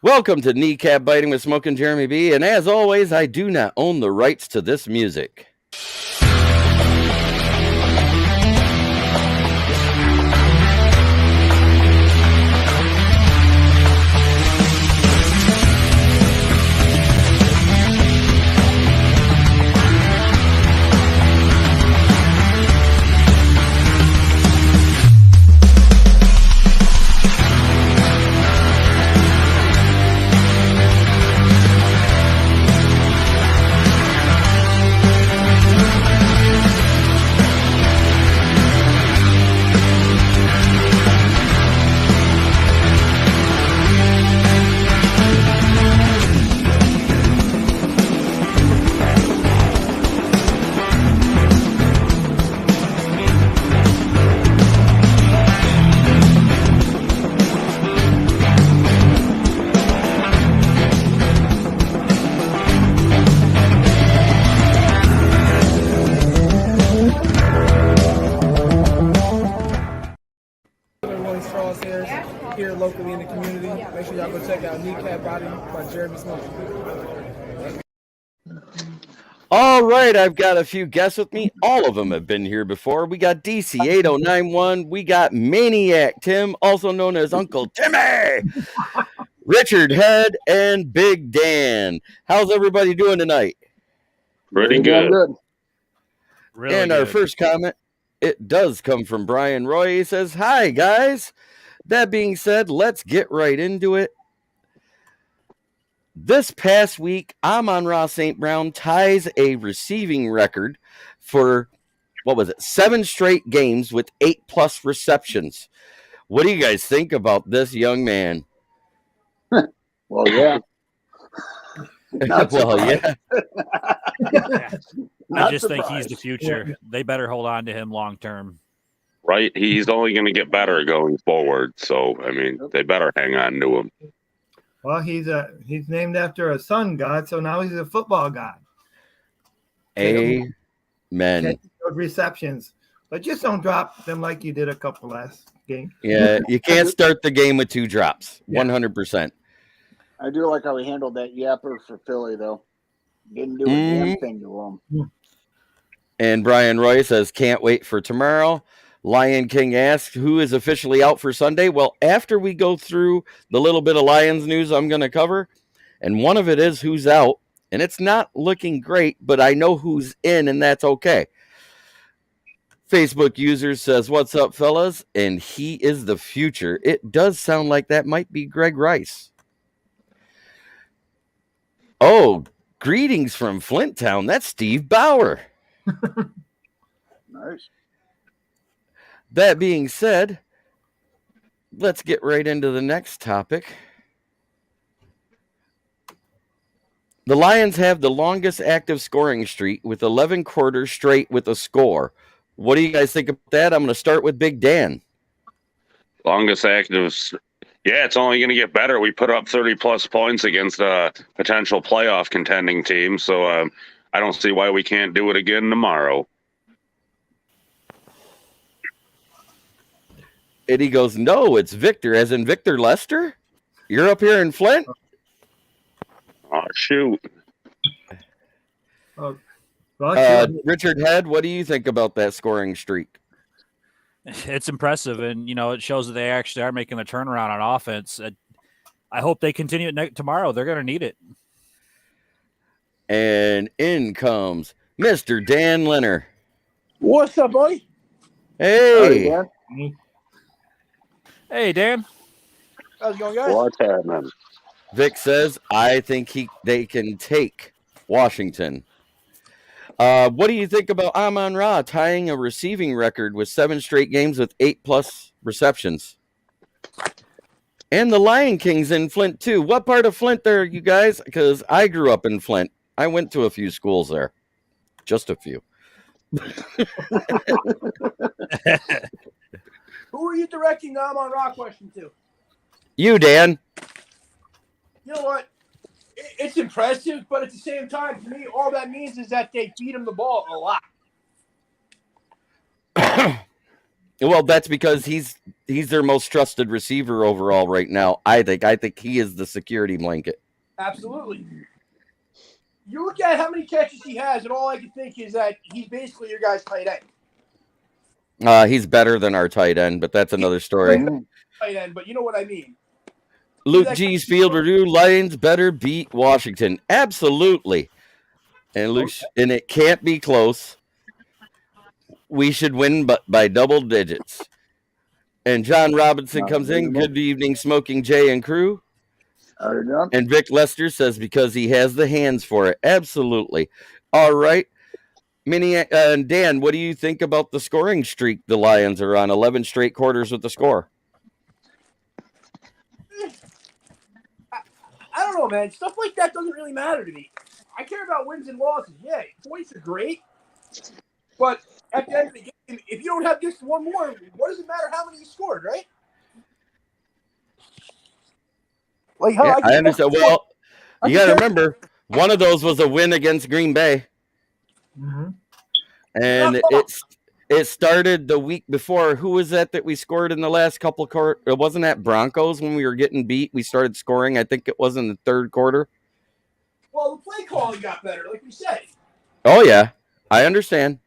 Welcome to Kneecap Biting with Smokin Jeremy B. And as always, I do not own the rights to this music. Here locally in the community. Make sure y'all go check out Kneecap Biting by Jeremy Smokin. All right, I've got a few guests with me. All of them have been here before. We got DC8091. We got Maniac Tim, also known as Uncle Timmy, Richard Head, and Big Dan. How's everybody doing tonight? Pretty good. Really and good. Our first comment, it does come from Brian Roy. He says, "Hi, guys. That being said, let's get right into it. This past week, Amon-Ra St. Brown ties a receiving record for, 7 straight games with 8+ receptions. What do you guys think about this young man?" Well, yeah. Yeah. I just think he's the future. Yeah. They better hold on to him long term. Right, he's only going to get better going forward. So, I mean, they better hang on to him. Well, he's named after a sun god, so now he's a football god. Amen. Receptions, but just don't drop them like you did a couple last game. Yeah, you can't start the game with 2 drops. 100%. I do like how he handled that yapper for Philly, though. Didn't do a damn thing to him. And Brian Roy says, "Can't wait for tomorrow." Lion King asks, "Who is officially out for Sunday?" Well, after we go through the little bit of Lions news I'm going to cover, and one of it is who's out, and it's not looking great, but I know who's in, and that's okay. Facebook user says, "What's up, fellas?" And he is the future. It does sound like that might be Greg Rice. Oh, greetings from Flint Town. That's Steve Bauer. Nice. That being said, let's get right into the next topic. The Lions have the longest active scoring streak with 11 quarters straight with a score. What do you guys think about that? I'm going to start with Big Dan. Longest active. Yeah, it's only going to get better. We put up 30-plus points against a potential playoff contending team, so I don't see why we can't do it again tomorrow. And he goes, "No, it's Victor, as in Victor Lester? You're up here in Flint?" Oh, shoot. Richard Head, what do you think about that scoring streak? It's impressive, and, it shows that they actually are making the turnaround on offense. I hope they continue it tomorrow. They're going to need it. And in comes Mr. Dan Leonard. What's up, boy? Hey. Hey, Dan. How's it going, guys? What's happening? Vic says, "I think they can take Washington." What do you think about Amon-Ra tying a receiving record with 7 straight games with 8+ receptions? And the Lion Kings in Flint, too. What part of Flint are you guys? Because I grew up in Flint. I went to a few schools there. Just a few. Who are you directing the Amon-Ra question to? You, Dan. You know what? It's impressive, but at the same time, to me, all that means is that they feed him the ball a lot. Well, that's because he's their most trusted receiver overall right now. I think he is the security blanket. Absolutely. You look at how many catches he has, and all I can think is that he's basically your guy's tight end. He's better than our tight end, but that's another story. Tight end, but you know what I mean. Luke G's Field Review: Lions better beat Washington. Absolutely, and Luke, and it can't be close. We should win, but by double digits. And John Robinson comes in. Good evening, Smoking Jay and crew. And Vic Lester says because he has the hands for it. Absolutely. All right. Minnie and Dan, what do you think about the scoring streak the Lions are on? 11 straight quarters with the score. I don't know, man. Stuff like that doesn't really matter to me. I care about wins and losses. Yeah, points are great. But at the end of the game, if you don't have just one more, what does it matter how many you scored, right? Like how I understand. Well, you got to remember, one of those was a win against Green Bay. Mm-hmm. And it started the week before. Who was that we scored in the last couple of quarters? It wasn't that Broncos when we were getting beat. We started scoring. I think it was in the third quarter. Well, the play calling got better, like we said. Oh, yeah. I understand.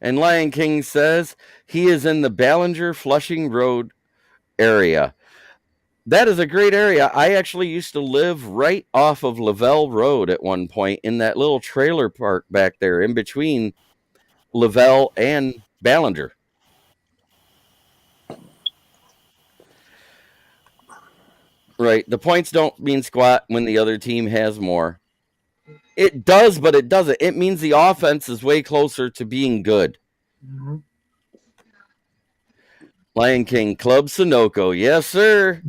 And Lion King says he is in the Ballinger Flushing Road area. That is a great area. I actually used to live right off of Lavelle Road at one point in that little trailer park back there in between Lavelle and Ballinger. Right. The points don't mean squat when the other team has more. It does, but it doesn't. It means the offense is way closer to being good. Mm-hmm. Lion King Club Sunoco. Yes, sir.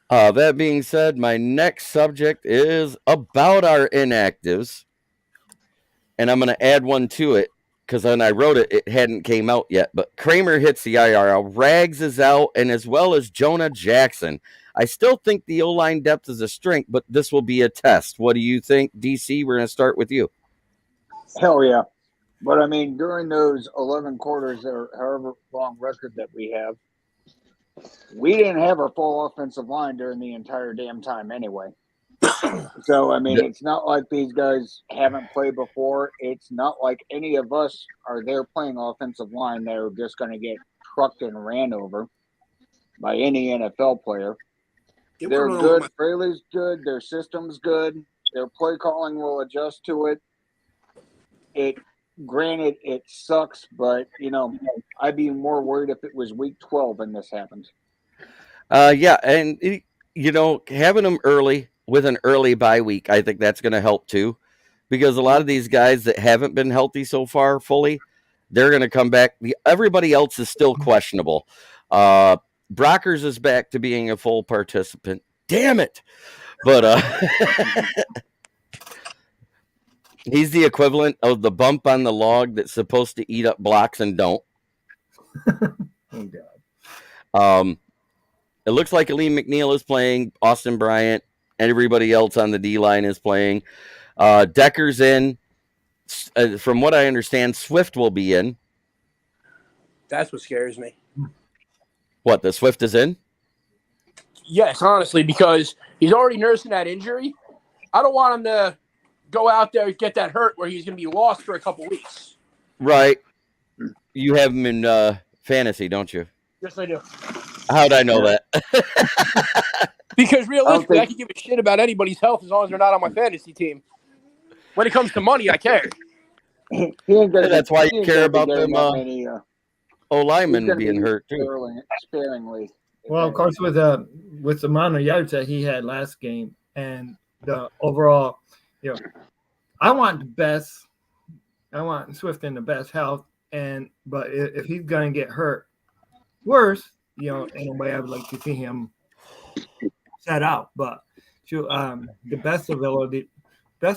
That being said, my next subject is about our inactives. And I'm going to add one to it because when I wrote it, it hadn't came out yet. But Kraemer hits the IRL. Rags is out, and as well as Jonah Jackson. I still think the O-line depth is a strength, but this will be a test. What do you think, DC? We're going to start with you. Hell yeah. But, I mean, during those 11 quarters or however long record that we have, we didn't have our full offensive line during the entire damn time anyway. So, I mean, it's not like these guys haven't played before. It's not like any of us are there playing offensive line that are just going to get trucked and ran over by any NFL player. They're good. Fraley's good. Their system's good. Their play calling will adjust to it. Granted, it sucks, but, you know, I'd be more worried if it was week 12 and this happened. Yeah, and, you know, having them early with an early bye week, I think that's going to help too, because a lot of these guys that haven't been healthy so far fully, they're going to come back. Everybody else is still questionable. Brockers is back to being a full participant. Damn it. But he's the equivalent of the bump on the log that's supposed to eat up blocks and don't. Oh, God. It looks like Oline McNeil is playing. Austin Bryant and everybody else on the D-line is playing. Decker's in. From what I understand, Swift will be in. That's what scares me. What, the Swift is in? Yes, honestly, because he's already nursing that injury. I don't want him to go out there and get that hurt where he's going to be lost for a couple weeks. Right. You have him in fantasy, don't you? Yes, I do. How'd I know that? Because realistically, I can give a shit about anybody's health as long as they're not on my fantasy team. When it comes to money, I care. That's why you care about them O-linemen being hurt, too. Sparingly. Well, of course, with the amount of yards that he had last game and the overall, you know, I want Swift in the best health, but if he's going to get hurt worse, you know, in a way I would like to see him set out. But the best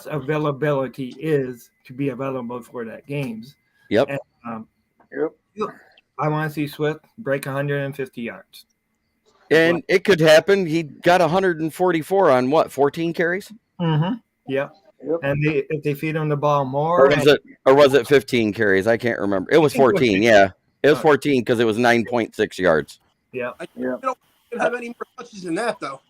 availability is to be available for that games. Yep. And, I want to see Swift break 150 yards. And it could happen. He got 144 on what, 14 carries? Mm-hmm. Yeah. Yep. And if they feed him the ball more, or was it 15 carries? I can't remember. It was 14. Yeah, it was 14 because it was 9.6 yards. yeah, You don't have any more touches than that, though.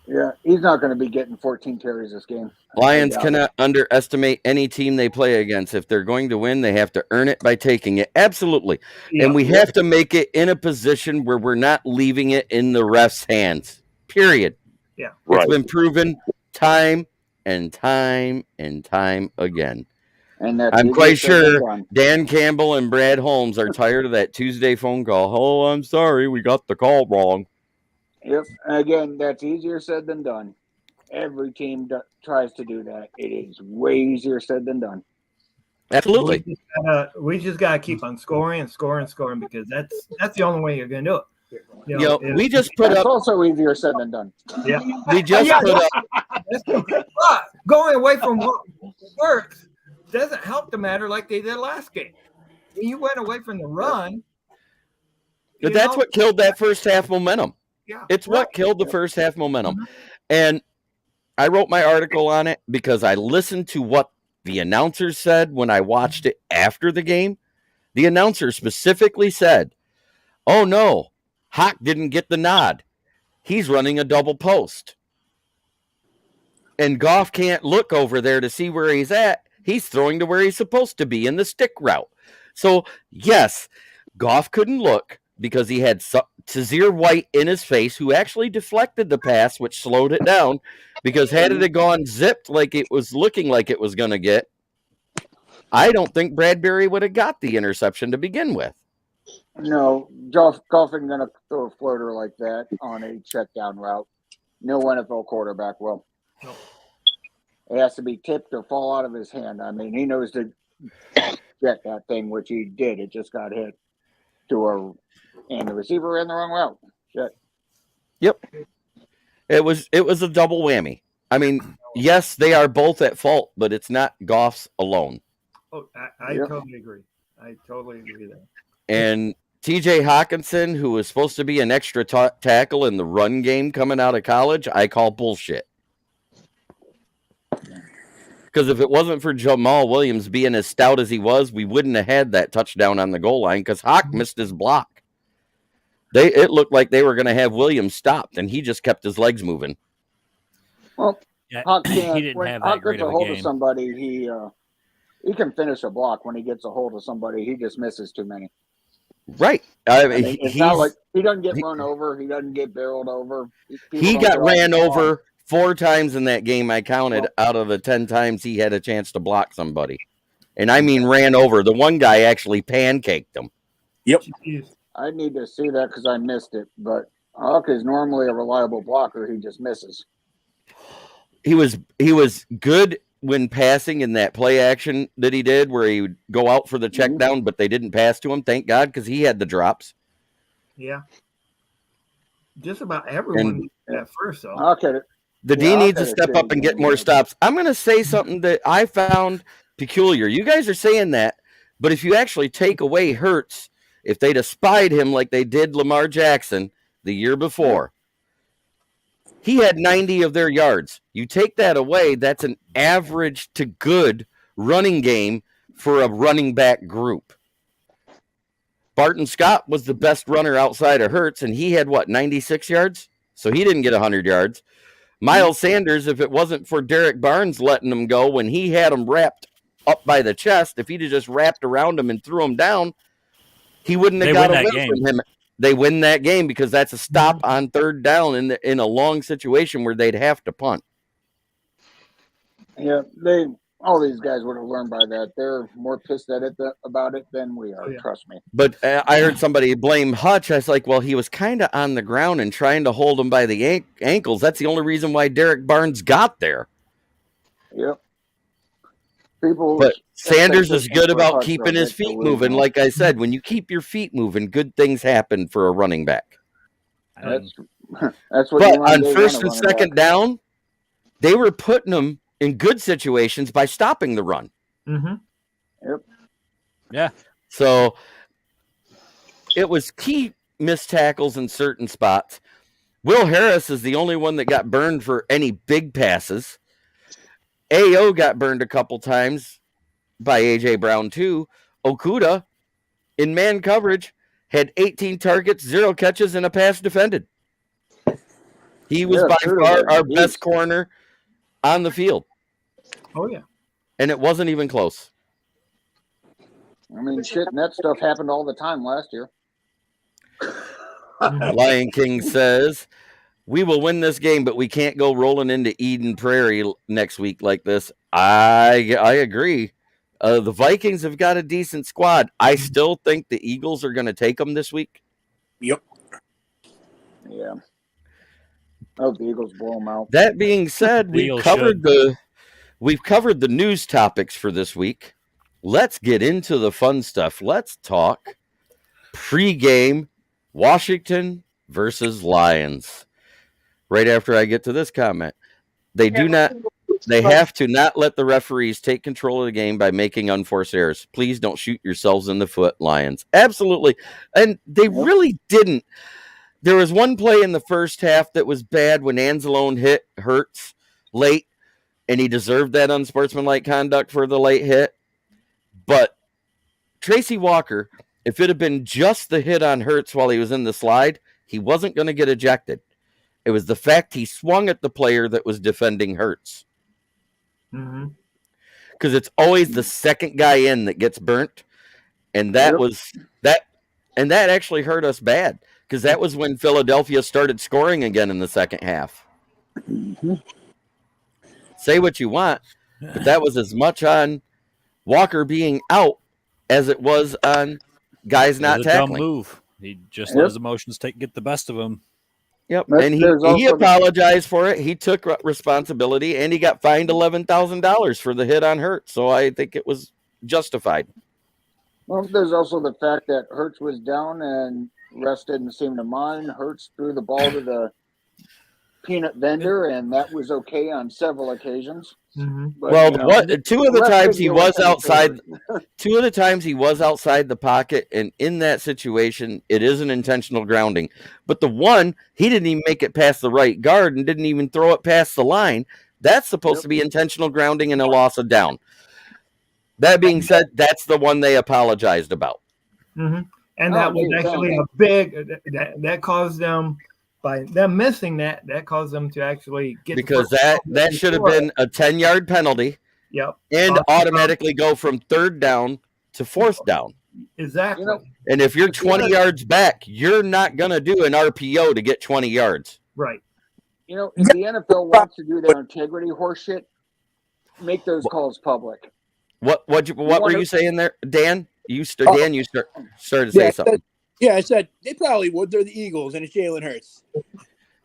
Yeah, he's not going to be getting 14 carries this game. Lions cannot underestimate any team they play against. If they're going to win, they have to earn it by taking it. Absolutely. Yeah. And we have to make it in a position where we're not leaving it in the ref's hands. Period. Yeah. Right. It's been proven time and time and time again. And that's I'm easier quite said than sure done. Dan Campbell and Brad Holmes are tired of that Tuesday phone call. Oh, I'm sorry, we got the call wrong. Yep. Again, that's easier said than done. Every team tries to do that. It is way easier said than done. Absolutely. We just gotta keep on scoring and scoring and scoring because that's the only way you're gonna do it. You know, we just put That's up. also easier said than done. Yeah. We just Yeah, put up. But going away from what works doesn't help the matter like they did last game. When you went away from the run, But that's what killed that first half momentum. Yeah, It's what killed the first half momentum. And I wrote my article on it because I listened to what the announcers said when I watched it after the game. The announcer specifically said, oh no, Hawk didn't get the nod. He's running a double post. And Goff can't look over there to see where he's at. He's throwing to where he's supposed to be in the stick route. So, yes, Goff couldn't look because he had Tazir White in his face, who actually deflected the pass, which slowed it down. Because had it gone zipped like it was looking like it was going to get, I don't think Bradbury would have got the interception to begin with. No, Goff isn't going to throw a floater like that on a check down route. No NFL quarterback will. It has to be tipped or fall out of his hand. I mean, he knows to get that thing, which he did. It just got hit and the receiver ran the wrong route. Shit. Yep. It was a double whammy. I mean, yes, they are both at fault, but it's not Goff's alone. Oh, I totally agree. I totally agree there. And TJ Hawkinson, who was supposed to be an extra tackle in the run game coming out of college, I call bullshit. Because if it wasn't for Jamal Williams being as stout as he was, we wouldn't have had that touchdown on the goal line because Hawk missed his block. It looked like they were going to have Williams stopped, and he just kept his legs moving. Well, Yeah, Hawk can't. he didn't When have Hawk that great gets a of a hold of game. somebody, he can finish a block. When he gets a hold of somebody, he just misses too many. Right. I mean, it's not like he doesn't get run over. He doesn't get barreled over. He got ran over 4 times in that game. I counted out of the 10 times he had a chance to block somebody. And I mean ran over. The one guy actually pancaked him. Yep. Jeez. I need to see that because I missed it. But Hawk is normally a reliable blocker. He just misses. He was good when passing in that play action that he did where he would go out for the check down, but they didn't pass to him. Thank God, because he had the drops. Yeah. Just about everyone at first, though. Okay. The D needs to step up and get more stops. I'm going to say something that I found peculiar. You guys are saying that, but if you actually take away Hurts, if they'd have spied him like they did Lamar Jackson the year before, he had 90 of their yards. You take that away, that's an average to good running game for a running back group. Barton Scott was the best runner outside of Hurts, and he had, 96 yards? So he didn't get 100 yards. Miles Sanders, if it wasn't for Derek Barnes letting him go when he had him wrapped up by the chest, if he'd have just wrapped around him and threw him down, he wouldn't have got away from him. They win that game because that's a stop on third down in a long situation where they'd have to punt. Yeah, all these guys would have learned by that. They're more pissed at it about it than we are. Trust me. But I heard somebody blame Hutch. I was like, well, he was kind of on the ground and trying to hold him by the ankles. That's the only reason why Derek Barnes got there. Yep. But Sanders is good about keeping his feet moving. Like I said, when you keep your feet moving, good things happen for a running back. That's what. But on first and second down, they were putting them in good situations by stopping the run. Mm-hmm. Yep. Yeah. So it was key missed tackles in certain spots. Will Harris is the only one that got burned for any big passes. AO got burned a couple times by A.J. Brown, too. Okuda, in man coverage, had 18 targets, 0 catches, and a pass defended. He was by far our best corner on the field. Oh, yeah. And it wasn't even close. I mean, shit, and that stuff happened all the time last year. Lion King says, we will win this game, but we can't go rolling into Eden Prairie next week like this. I agree. The Vikings have got a decent squad. I still think the Eagles are going to take them this week. Yep. Yeah. I hope the Eagles blow them out. That being said, we've covered the news topics for this week. Let's get into the fun stuff. Let's talk pregame Washington versus Lions. Right after I get to this comment, they have to not let the referees take control of the game by making unforced errors. Please don't shoot yourselves in the foot, Lions. Absolutely. And they really didn't. There was one play in the first half that was bad when Anzalone hit Hurts late, and he deserved that unsportsmanlike conduct for the late hit. But Tracy Walker, if it had been just the hit on Hurts while he was in the slide, he wasn't going to get ejected. It was the fact he swung at the player that was defending Hurts. Because it's always the second guy in that gets burnt. And that was that. And that actually hurt us bad. Because that was when Philadelphia started scoring again in the second half. Say what you want, but that was as much on Walker being out as it was on guys not tackling. Dumb move. He just let his emotions get the best of him. Yep, and he apologized for it. He took responsibility, and he got fined $11,000 for the hit on Hurts. So I think it was justified. Well, there's also the fact that Hurts was down and rest didn't seem to mind. Hurts threw the ball to the peanut vendor, and that was okay on several occasions. But, well, two of the times he was outside. Two of the times he was outside the pocket, and in that situation, it is an intentional grounding. But the one, he didn't even make it past the right guard and didn't even throw it past the line. That's supposed to be intentional grounding and a loss of down. That being said, that's the one they apologized about. And that was actually a big that caused them. By them missing that caused them to actually get because that should have been a 10-yard penalty. Yep, and automatically go from 3rd down to 4th down. Exactly. And if you're 20 yards back, you're not going to do an RPO to get 20 yards. Right. If the NFL wants to do their integrity horseshit, make those calls public. What were you saying there, Dan? You started to say something. I said they probably would. They're the Eagles, and it's Jalen Hurts.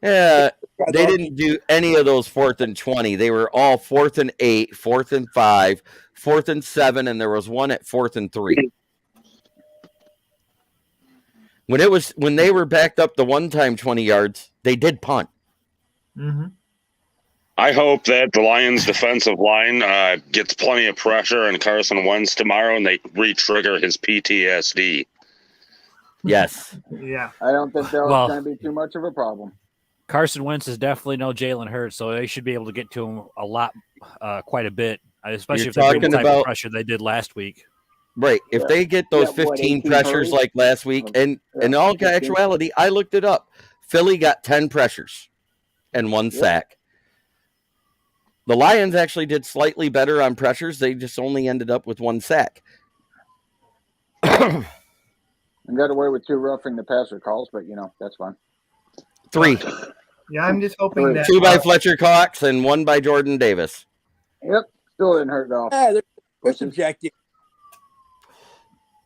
Yeah, they didn't do any of those 4th and 20. They were all 4th and 8, 4th and 5, 4th and 7, and there was one at 4th and 3. When they were backed up the one time 20 yards, they did punt. I hope that the Lions' defensive line gets plenty of pressure on Carson Wentz tomorrow, and they re-trigger his PTSD. Yes. Yeah. I don't think that's going to be too much of a problem. Carson Wentz is definitely no Jalen Hurts, so they should be able to get to him a lot, quite a bit, especially if they bring the type of pressure they did last week. Right. If they get those 15 pressures like last week, and in all actuality, I looked it up. Philly got 10 pressures and 1 sack. The Lions actually did slightly better on pressures. They just only ended up with 1 sack. And got away with 2 roughing the passer calls, but that's fine. 3. Yeah, I'm just hoping that 2 by Fletcher Cox and 1 by Jordan Davis. Yep, still didn't hurt though. They're subjective.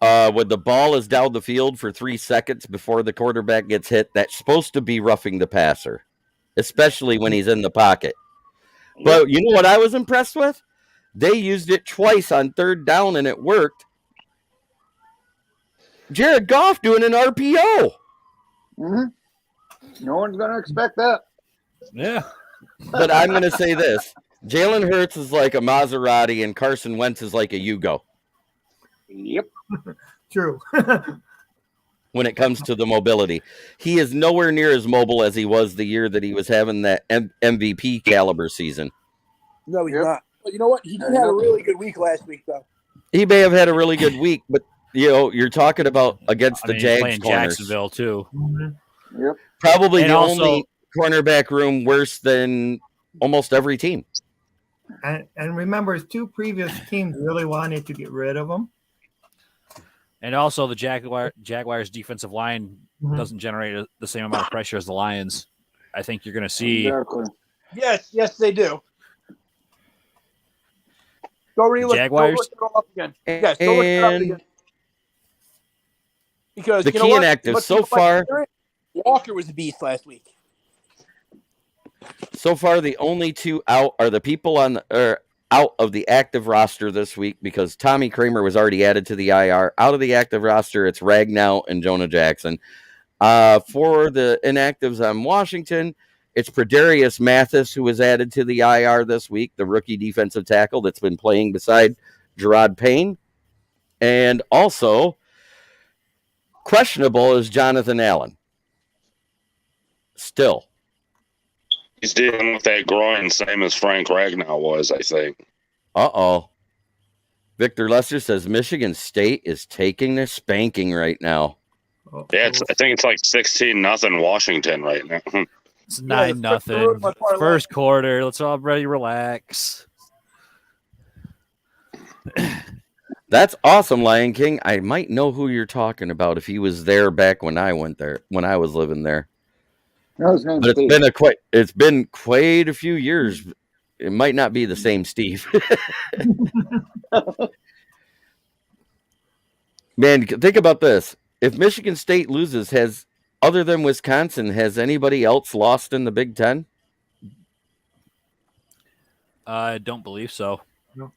When the ball is down the field for 3 seconds before the quarterback gets hit, that's supposed to be roughing the passer, especially when he's in the pocket. But you know what I was impressed with? They used it twice on 3rd down, and it worked. Jared Goff doing an RPO. No one's going to expect that. Yeah. But I'm going to say this. Jalen Hurts is like a Maserati, and Carson Wentz is like a Yugo. Yep. True. when it comes to the mobility. He is nowhere near as mobile as he was the year that he was having that MVP caliber season. No, he's not. But you know what? He did have a really good week last week, though. He may have had a really good week, but you're talking about against the Jags playing corners. Jacksonville too. Mm-hmm. Yep. Probably And the also, only cornerback room worse than almost every team. And remember, his two previous teams really wanted to get rid of him. And also, the Jaguars' defensive line doesn't generate the same amount of pressure as the Lions. I think you're going to see. Exactly. Yes, they do. Go relook. Jaguars. Go look it all up again. Yes, go look it up again. Because the you know key what? inactive so far. Walker was a beast last week. So far, the only two out are the people out of the active roster this week because Tommy Kraemer was already added to the IR. Out of the active roster, it's Ragnow and Jonah Jackson. For the inactives on Washington, it's Pradarius Mathis, who was added to the IR this week, the rookie defensive tackle that's been playing beside Gerard Payne. And also, questionable is Jonathan Allen. Still. He's dealing with that groin, same as Frank Ragnow was, I think. Uh-oh. Victor Lester says Michigan State is taking their spanking right now. Yeah, I think it's like 16-0 Washington right now. It's 9-0. First quarter. Let's all ready relax. That's awesome, Lion King. I might know who you're talking about if he was there back when I went there, when I was living there. No, his name's But Steve. it's been quite a few years. It might not be the same Steve. Man, think about this. If Michigan State loses, other than Wisconsin, has anybody else lost in the Big Ten? I don't believe so. No.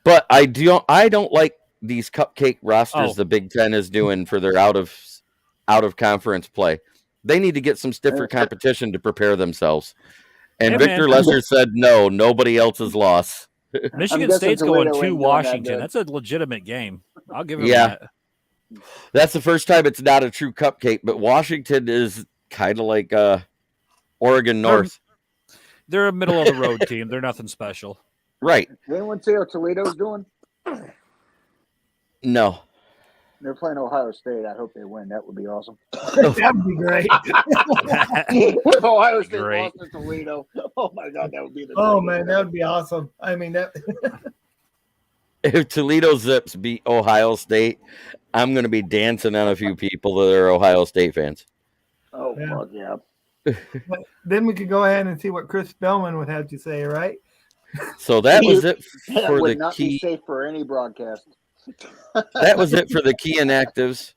But I don't like these cupcake rosters the Big Ten is doing for their out of conference play. They need to get some stiffer competition to prepare themselves. And Victor Lester said, no, nobody else has lost. Michigan State's going to Washington. That's a legitimate game. I'll give them that. That's the first time it's not a true cupcake, but Washington is kind of like Oregon North. They're a middle-of-the-road team. They're nothing special. Right. Did anyone see how Toledo's doing? No. They're playing Ohio State. I hope they win. That would be awesome. That would be great. If Ohio State Great. lost to Toledo, oh my God, that would be the. Oh man, that would be awesome. I mean that. If Toledo Zips beat Ohio State, I'm going to be dancing on a few people that are Ohio State fans. Oh Yeah. fuck yeah! But then we could go ahead and see what Chris Spellman would have to say, right? So that was it That for would the not be key. safe for any broadcast. That was it for the key inactives.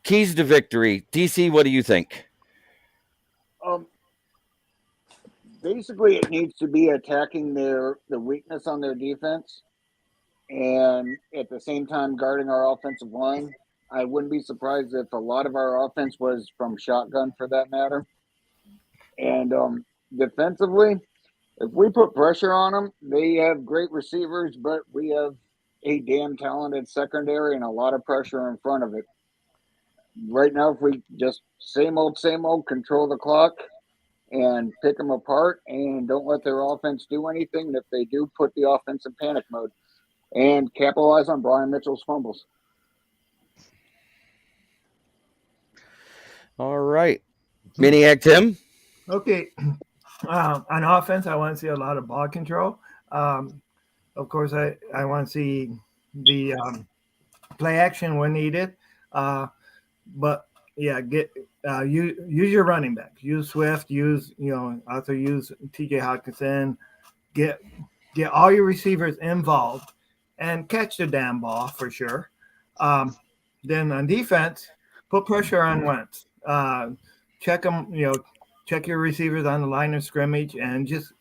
Keys to victory. DC, what do you think? Basically, it needs to be attacking the weakness on their defense, and at the same time guarding our offensive line. I wouldn't be surprised if a lot of our offense was from shotgun, for that matter. And defensively, if we put pressure on them, they have great receivers, but we have a damn talented secondary and a lot of pressure in front of it. Right now, if we just same old, control the clock and pick them apart and don't let their offense do anything, and if they do, put the offense in panic mode and capitalize on Brian Mitchell's fumbles. All right. Miniac Tim? Okay. On offense, I want to see a lot of ball control. Of course, I want to see the play action when needed. But yeah, use your running back. Use Swift. Also use T.J. Hawkinson. Get all your receivers involved and catch the damn ball for sure. Then on defense, put pressure on Wentz. Check them. Check your receivers on the line of scrimmage and just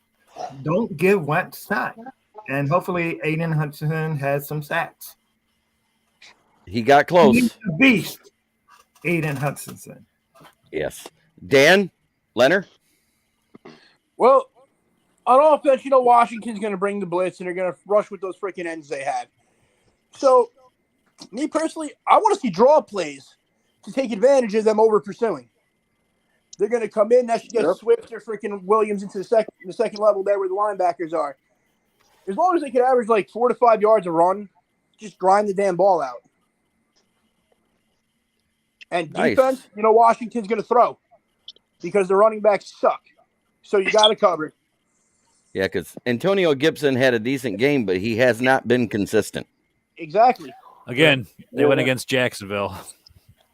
don't give Wentz time. And hopefully Aiden Hutchinson has some sacks. He got close. He's a beast, Aiden Hutchinson. Yes. Dan? Leonard? Well, on offense, Washington's going to bring the blitz and they're going to rush with those freaking ends they had. So Me personally, I want to see draw plays to take advantage of them over pursuing. They're going to come in. That should get Swift or freaking Williams into the second level there where the linebackers are. As long as they can average like 4 to 5 yards a run, just grind the damn ball out. And defense, Nice. Washington's going to throw because the running backs suck. So you got to cover. Yeah, because Antonio Gibson had a decent game, but he has not been consistent. Exactly. Again, they went against Jacksonville.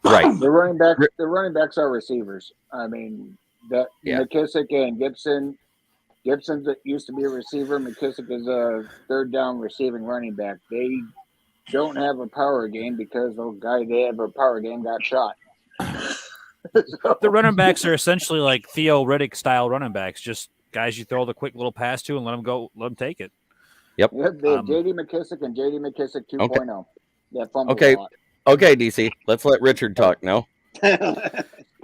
Right. The running backs are receivers. I mean, McKissick and Gibson. Gibson used to be a receiver. McKissick is a third down receiving running back. They don't have a power game because the guy they have a power game got shot. The running backs are essentially like Theo Riddick style running backs, just guys you throw the quick little pass to and let them take it. Yep. They have J.D. McKissick and J.D. McKissick 2.0. Okay. That fumbles a lot. Okay, DC. Let's let Richard talk now.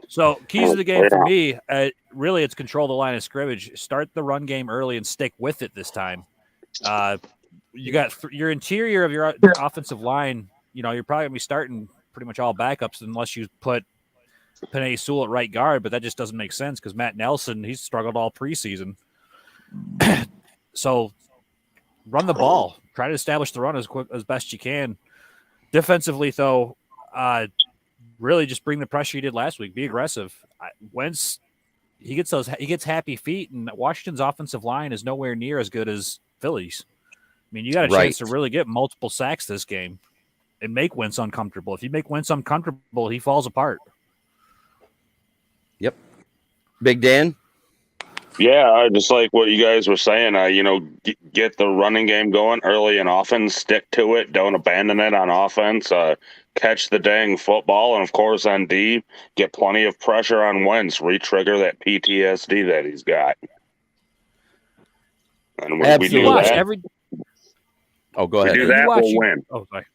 So keys of the game for me, really, it's control the line of scrimmage. Start the run game early and stick with it this time. You got your interior of your offensive line. You're probably gonna be starting pretty much all backups unless you put Penei Sewell at right guard, but that just doesn't make sense because Matt Nelson, he's struggled all preseason. So run the ball. Try to establish the run as best you can. Defensively, though, really just bring the pressure you did last week. Be aggressive. Wentz, he gets happy feet, and Washington's offensive line is nowhere near as good as Philly's. I mean, you got a chance to really get multiple sacks this game and make Wentz uncomfortable. If you make Wentz uncomfortable, he falls apart. Yep. Big Dan? Yeah, just like what you guys were saying, get the running game going early and often, stick to it, don't abandon it on offense, catch the dang football, and of course on D, get plenty of pressure on Wentz, re-trigger that PTSD that he's got. And we do that. Oh, go ahead. We do that, we'll win. Oh, sorry.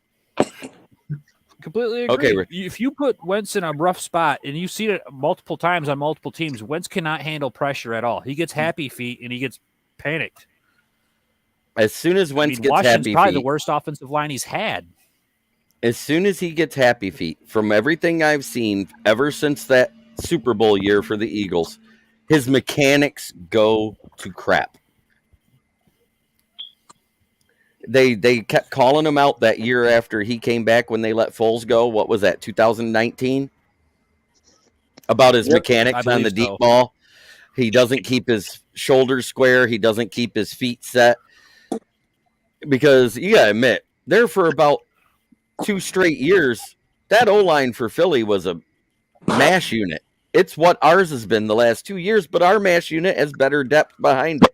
Completely agree. Okay, if you put Wentz in a rough spot, and you've seen it multiple times on multiple teams, Wentz cannot handle pressure at all. He gets happy feet, and he gets panicked. As soon as Wentz gets Washington's happy probably feet, the worst offensive line he's had. as soon as he gets happy feet, from everything I've seen ever since that Super Bowl year for the Eagles, his mechanics go to crap. They kept calling him out that year after he came back when they let Foles go. What was that, 2019? About his mechanics on the deep ball. He doesn't keep his shoulders square. He doesn't keep his feet set. Because you got to admit, there for about 2 straight years, that O-line for Philly was a mash unit. It's what ours has been the last 2 years, but our mash unit has better depth behind it.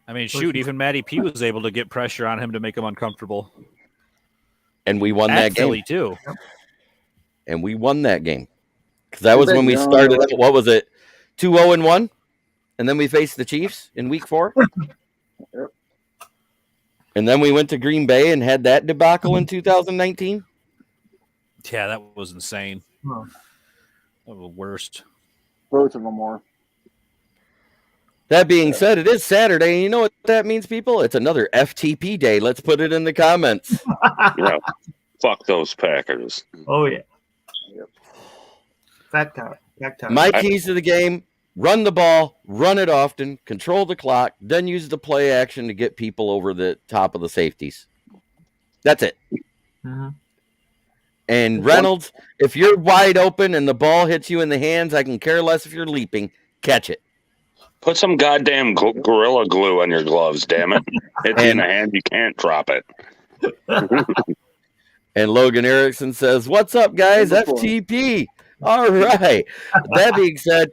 I mean, shoot, even Matty P was able to get pressure on him to make him uncomfortable. And we won that game. Philly, too. And we won that game. Because that was when we started, what was it, 2-0-1? And then we faced the Chiefs in week 4. And then we went to Green Bay and had that debacle in 2019. Yeah, that was insane. That was the worst. Both of them were. That being said, it is Saturday, and you know what that means, people? It's another FTP day. Let's put it in the comments. Fuck those Packers. Oh, yeah. Yep. Fact time. My keys to the game, run the ball, run it often, control the clock, then use the play action to get people over the top of the safeties. That's it. Mm-hmm. And Reynolds, if you're wide open and the ball hits you in the hands, I can care less if you're leaping. Catch it. Put some goddamn Gorilla Glue on your gloves, damn it. It's in the hand, you can't drop it. And Logan Erickson says, what's up, guys? FTP. All right. That being said,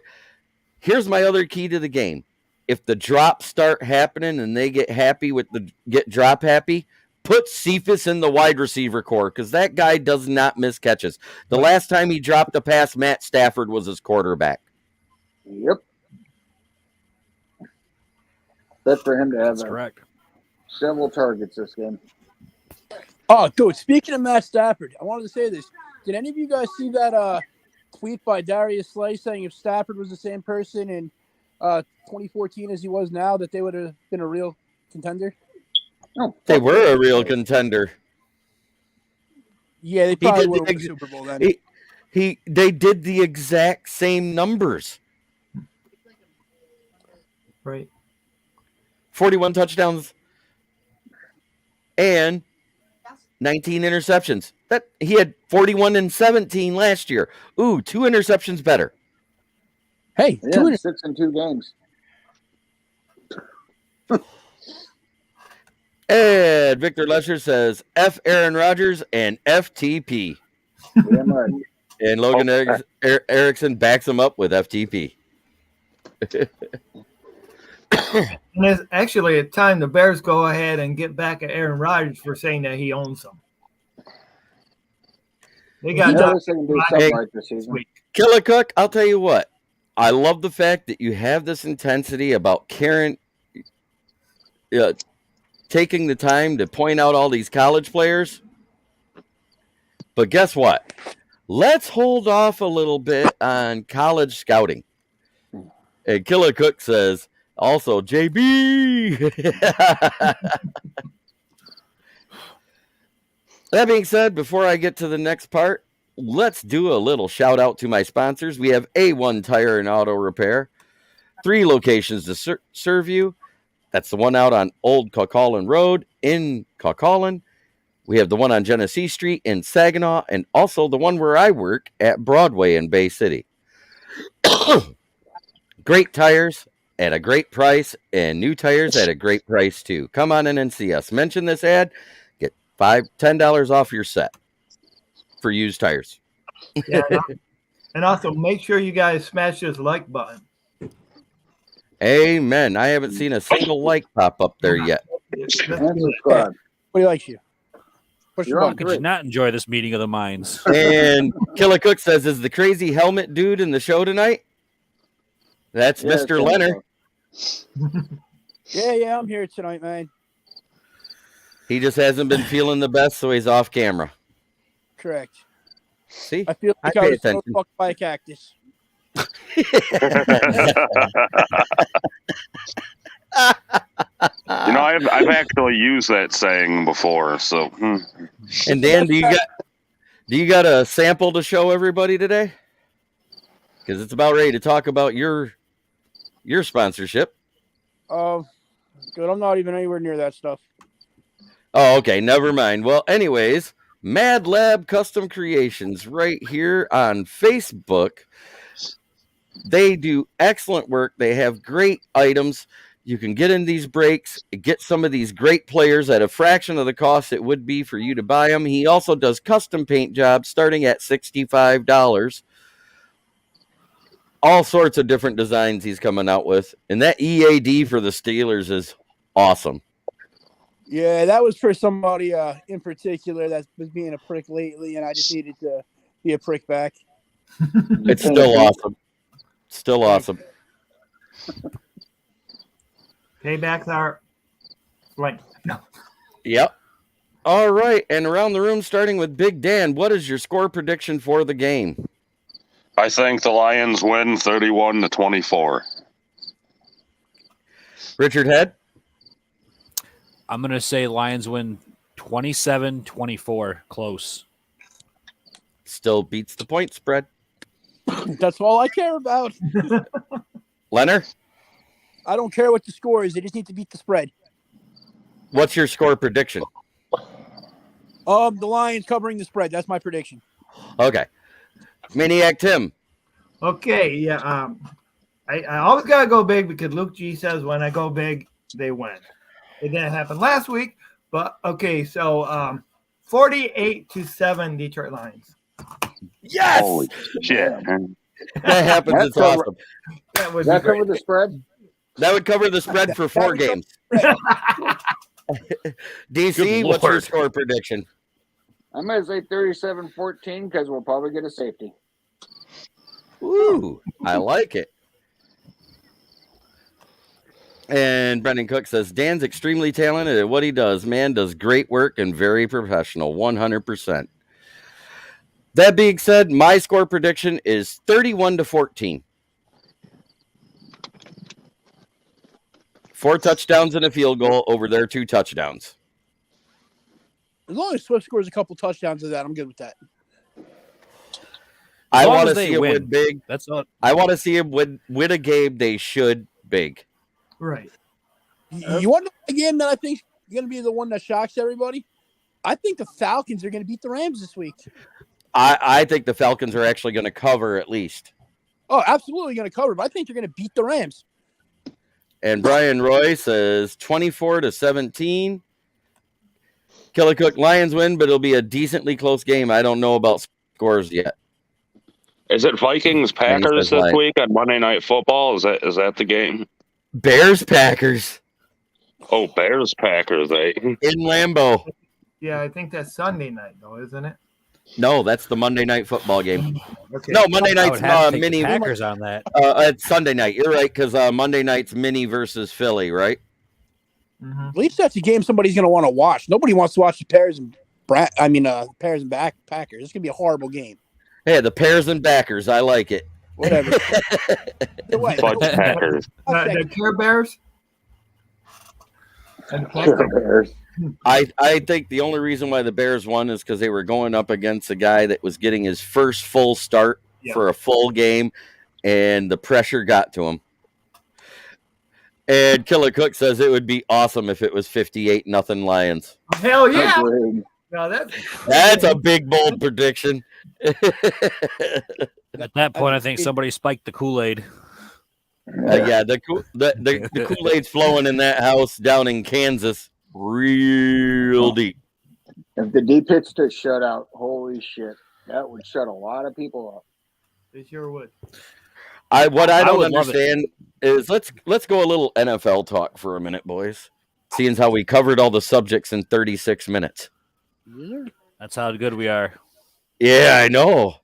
here's my other key to the game. If the drops start happening and they get drop happy, put Cephas in the wide receiver core because that guy does not miss catches. The last time he dropped a pass, Matt Stafford was his quarterback. Yep. That's for him to have several targets this game. Oh, dude, speaking of Matt Stafford, I wanted to say this. Did any of you guys see that tweet by Darius Slay saying if Stafford was the same person in 2014 as he was now, that they would have been a real contender? Oh, They fuck were yeah. a real contender. Yeah, they He probably did would the have won the ex- Super Bowl then. They did the exact same numbers. Right. 41 touchdowns and 19 interceptions. That he had 41 and 17 last year. Ooh, 2 interceptions better. Hey, Yeah, 6 in 2 games. And Victor Lesher says F Aaron Rodgers and FTP. Damn right. And Logan Erickson backs him up with FTP. And it's actually it's time the Bears go ahead and get back at Aaron Rodgers for saying that he owns them. They got Yeah, done at least they can do something right this this season. week. Killer Cook, I'll tell you what. I love the fact that you have this intensity about Karen taking the time to point out all these college players. But guess what? Let's hold off a little bit on college scouting. And Killer Cook says, also, JB. That being said, before I get to the next part, let's do a little shout out to my sponsors. We have A1 Tire and Auto Repair, 3 locations to serve you. That's the one out on Old Caucaulin Road in Caucaulin. We have the one on Genesee Street in Saginaw, and also the one where I work at Broadway in Bay City. Great tires at a great price, and new tires at a great price too. Come on in and see us. Mention this ad, get $10 off your set for used tires. Yeah, and also make sure you guys smash this like button. Amen. I haven't seen a single like pop up there yet. And subscribe. Nobody likes you. Push You're the on button. Could you not enjoy this meeting of the minds? And Killer Cook says, is the crazy helmet dude in the show tonight? That's Yeah, Mr. it's Leonard. Yeah, I'm here tonight, man. He just hasn't been feeling the best, so he's off camera. Correct. See? I feel like I I pay was so attention. fucked by a cactus. I've actually used that saying before. So, And Dan, do you got a sample to show everybody today? Because it's about ready to talk about your sponsorship. Good. I'm not even anywhere near that stuff. Oh, okay. Never mind. Well, anyways, Mad Lab Custom Creations right here on Facebook. They do excellent work. They have great items. You can get in these breaks, get some of these great players at a fraction of the cost it would be for you to buy them. He also does custom paint jobs starting at $65. All sorts of different designs he's coming out with. And that EAD for the Steelers is awesome. Yeah, that was for somebody in particular that was being a prick lately, and I just needed to be a prick back. It's still awesome. Still awesome. Paybacks are like no. Yep. All right. And around the room, starting with Big Dan, what is your score prediction for the game? I think the Lions win 31-24. Richard Head? I'm going to say Lions win 27-24. Close. Still beats the point spread. That's all I care about. Leonard? I don't care what the score is. They just need to beat the spread. What's your score prediction? The Lions covering the spread. That's my prediction. Okay. Maniac Tim? Okay, yeah. I always gotta go big because Luke G says when I go big, they win. It didn't happen last week, but okay. So 48-7 Detroit Lions. Yes! Holy shit. That happens. It's awesome. That was That great. cover the spread? That would cover the spread for 4 games. DC, Good what's your Lord. score prediction? I'm going to say 37-14 because we'll probably get a safety. Ooh, I like it. And Brendan Cook says, Dan's extremely talented at what he does. Man does great work and very professional, 100%. That being said, my score prediction is 31-14. 4 touchdowns and a field goal over their 2 touchdowns. As long as Swift scores a couple touchdowns of that, I'm good with that. I long want as to they see him win. win big. That's not. I want to see him win a game they should big. Right. You want to know a game that I think is going to be the one that shocks everybody? I think the Falcons are going to beat the Rams this week. I think the Falcons are actually going to cover at least. Oh, absolutely going to cover, but I think they're going to beat the Rams. And Brian Roy says 24-17. Killicook Lions win, but it'll be a decently close game. I don't know about scores yet. Is it Vikings Packers this week on Monday Night Football? Is that the game? Bears Packers. Oh, Bears Packers, eh? In Lambeau. Yeah, I think that's Sunday night, though, isn't it? No, that's the Monday Night Football game. Okay. No, Monday I night's would have to take mini. the Packers on that. It's Sunday night. You're right, because Monday night's mini versus Philly, right? Mhm. At least that's a game somebody's going to want to watch. Nobody wants to watch the Packers and Packers. It's going to be a horrible game. Hey, the Pears and Backers. I like it. Whatever. Either way, Fudge Packers. The Care Bears? And Care Bears. I think the only reason why the Bears won is because they were going up against a guy that was getting his first full start for a full game, and the pressure got to him. And Killer Cook says it would be awesome if it was 58-0 Lions. Hell yeah! Agreed. No, That's a big, bold prediction. At that point, I think somebody spiked the Kool-Aid. Yeah, the Kool-Aid's flowing in that house down in Kansas real deep. If the D pitched a shutout, holy shit, that would shut a lot of people up. They sure would. What I don't would love understand is let's go a little NFL talk for a minute, boys. Seeing as how we covered all the subjects in 36 minutes. That's how good we are. Yeah, I know.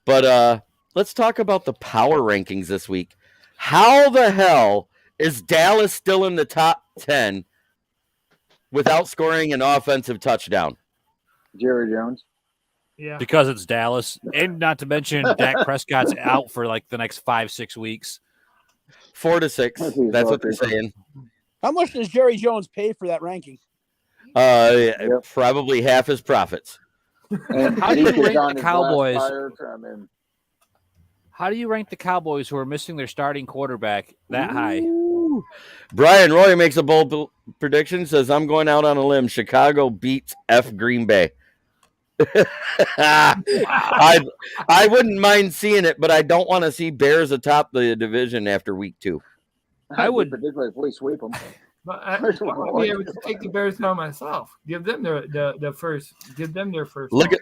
But let's talk about the power rankings this week. How the hell is Dallas still in the top 10 without scoring an offensive touchdown? Jerry Jones. Yeah. Because it's Dallas. And not to mention Dak Prescott's out for like the next 5-6 weeks. 4 to 6. That's what they're saying. how much does Jerry Jones pay for that ranking? Probably half his profits. And How do you Zeke is rank on the his Cowboys? last fire, I mean, How do you rank the Cowboys who are missing their starting quarterback that high? Ooh. Brian Roy makes a bold prediction, says, I'm going out on a limb. Chicago beats Green Bay. I wouldn't mind seeing it, but I don't want to see Bears atop the division after week 2. I would- particularly if we sweep them. But I would be able to take the Bears down myself. Give them the first. Give them their first. Look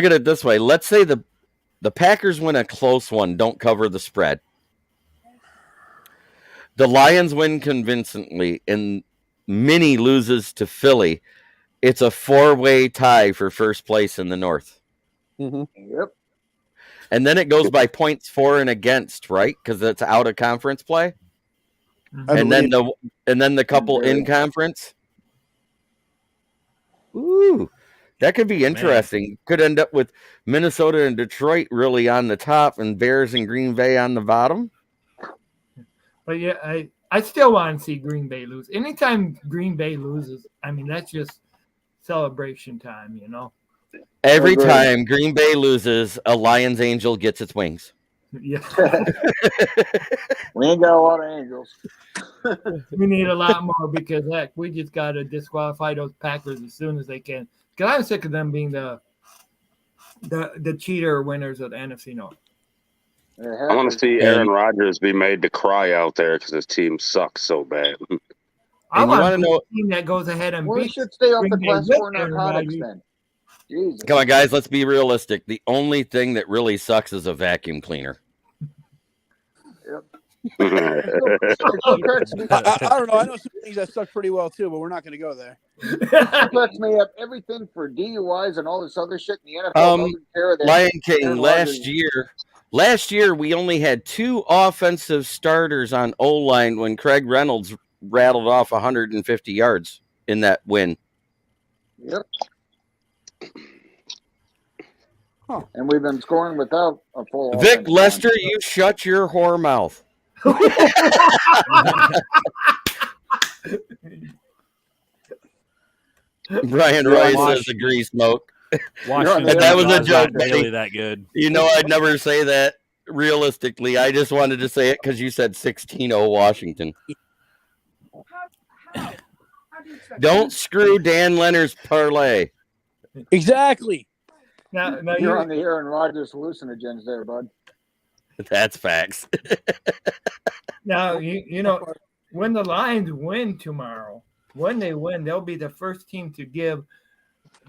at it this way. Let's say the Packers win a close one, don't cover the spread. The Lions win convincingly, and Minnie loses to Philly. It's a 4-way tie for first place in the North. Yep. And then it goes by points for and against, right? Because it's out of conference play. And then the couple in conference. Ooh, that could be interesting. Could end up with Minnesota and Detroit really on the top, and Bears and Green Bay on the bottom. But yeah, I still want to see Green Bay lose. Anytime Green Bay loses, I mean that's just celebration time, you know. Every Agreed. time Green Bay loses, a Lions angel gets its wings. Yeah, We ain't got a lot of angels. we need a lot more because heck, we just got to disqualify those Packers as soon as they can. Because I'm sick of them being the cheater winners of the NFC North. I want to see Aaron Rodgers be made to cry out there because his team sucks so bad. I And you want wanna a know- team that goes ahead and We beats. should stay off the Green Bay class with 4 Aaron narcotics Rodgers. then. Jesus. Come on, guys, let's be realistic. The only thing that really sucks is a vacuum cleaner. It cracks me- I don't know. I know some things that suck pretty well too, but we're not going to go there. it cracks me up. Everything for DUIs and all this other shit in the NFL doesn't care that Lion King, Aaron last Rodgers- year we only had 2 offensive starters on O-line when Craig Reynolds rattled off 150 yards in that win. Yep. And we've been scoring without a full Vic offensive Lester, line. you shut your whore mouth. Brian You're Roy on- says agree, Smoke. Washington That was a is joke, not nearly buddy. that good. You know I'd never say that realistically. I just wanted to say it because you said 16-0 Washington. Don't screw Dan Leonard's parlay. Exactly. Now You're on the Aaron Rodgers hallucinogens there, bud. That's facts. now you know when the Lions win tomorrow, when they win, they'll be the first team to give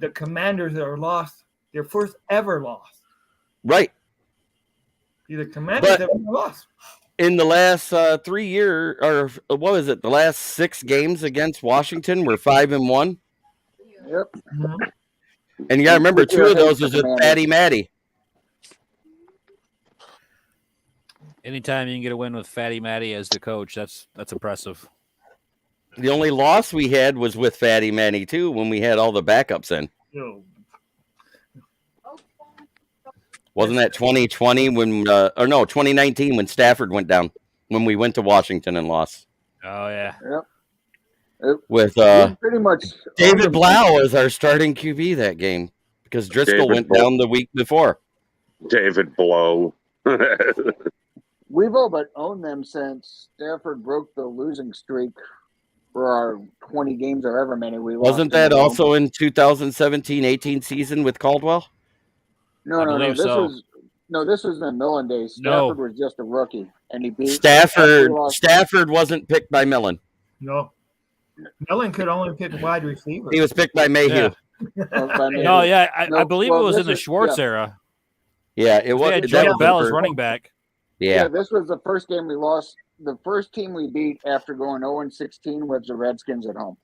the Commanders that are lost their first ever loss. Right. The Commanders But- have never lost. In the last 3 years, or what was it? The last 6 games against Washington were 5-1. Yep. And you got to remember, 2 of those was with Patty Matty. Anytime you can get a win with Fatty Matty as the coach, that's impressive. The only loss we had was with Fatty Matty, too, when we had all the backups in. No. Wasn't that 2020 when, or no, 2019 when Stafford went down, when we went to Washington and lost? Oh, yeah. With We pretty much David Blau as our starting QB that game because Driscoll David went Blau. down the week before. David Blow. We've all but owned them since Stafford broke the losing streak for our 20 games or ever many we lost. Wasn't in a that row. also in 2017-18 season with Caldwell? No. I believe so. This was the Millen days. No. Stafford was just a rookie, and he beat Stafford we lost- Stafford wasn't picked by Millen. No. Millen could only pick wide receiver. He was picked by Mayhew. Yeah. I mean, No, yeah, I No, believe well, it was this in the is- Schwartz yeah. era. Yeah, it was. They had that Jordan was the Bell as first- running back. Yeah. this was the first game we lost. The first team we beat after going 0-16 was the Redskins at home.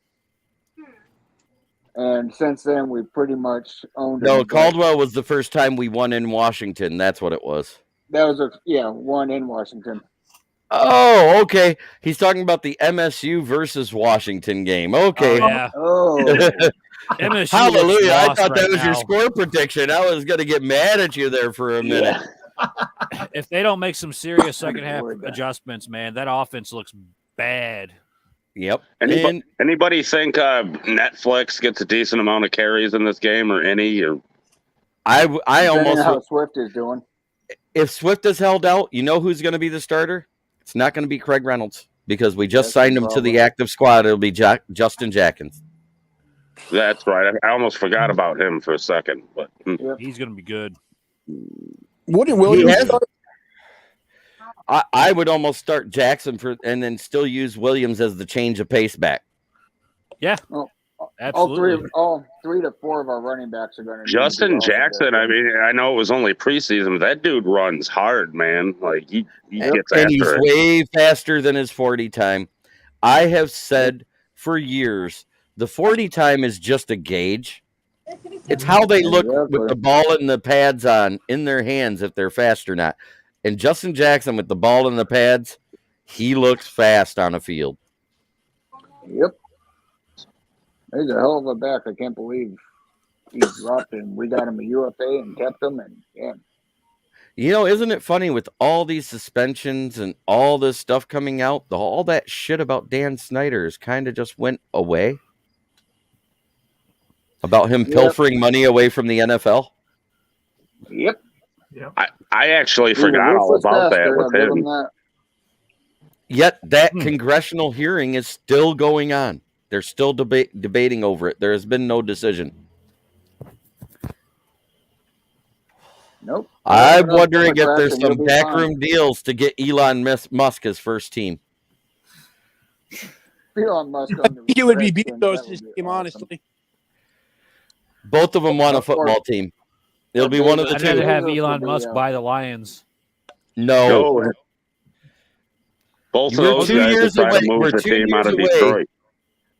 And since then, we pretty much owned No, them. Caldwell was the first time we won in Washington. That's what it was. That was one in Washington. Oh, okay. He's talking about the MSU versus Washington game. Okay. Oh, yeah. Oh, MSU looks Hallelujah. I lost thought that right was your now. score prediction. I was going to get mad at you there for a minute. If they don't make some serious second half Worried about it. adjustments, man, that offense looks bad. Yep. Anybody, And anybody think Netflix gets a decent amount of carries in this game, or any? Or I depending on how almost, Swift is doing. if Swift is held out, you know who's going to be the starter? It's not going to be Craig Reynolds because we just That's signed the him to the problem. active squad. It'll be Justin Jackins. that's right. I almost forgot about him for a second. But He's going to be good. Wouldn't Williams has- start? I would almost start Jackson and then still use Williams as the change of pace back. Absolutely. All 3 to 4 of our running backs are going to. Justin Jackson, I mean, I know it was only preseason, but that dude runs hard, man. Like he gets And he's after it. way faster than his 40 time. I have said for years the 40 time is just a gauge. It's how they look with the ball and the pads on in their hands if they're fast or not. And Justin Jackson with the ball and the pads, he looks fast on a field. Yep. He's a hell of a back. I can't believe he dropped him. We got him a UFA and kept him, and yeah. You know, isn't it funny with all these suspensions and all this stuff coming out, all that shit about Dan Snyder has kind of just went away? About him pilfering money away from the NFL? Yep. I actually He's a forgot all ruthless about that bastard, I'll with give him him. that. Yet that congressional hearing is still going on. They're still debating over it. There has been no decision. Nope. I'm wondering if there's Democrats and some you'll be backroom deals to get Elon Musk his first team. fine. Elon Musk on the He would be Redskins, beat those that would be team, awesome. honestly. Both of them want a football team. It'll be one of the I'd rather two. have Bezos Elon would be, Musk buy the Lions. No. No. Both of We're those 2 guys years decided away. to move We're the 2 team out of years away. Detroit.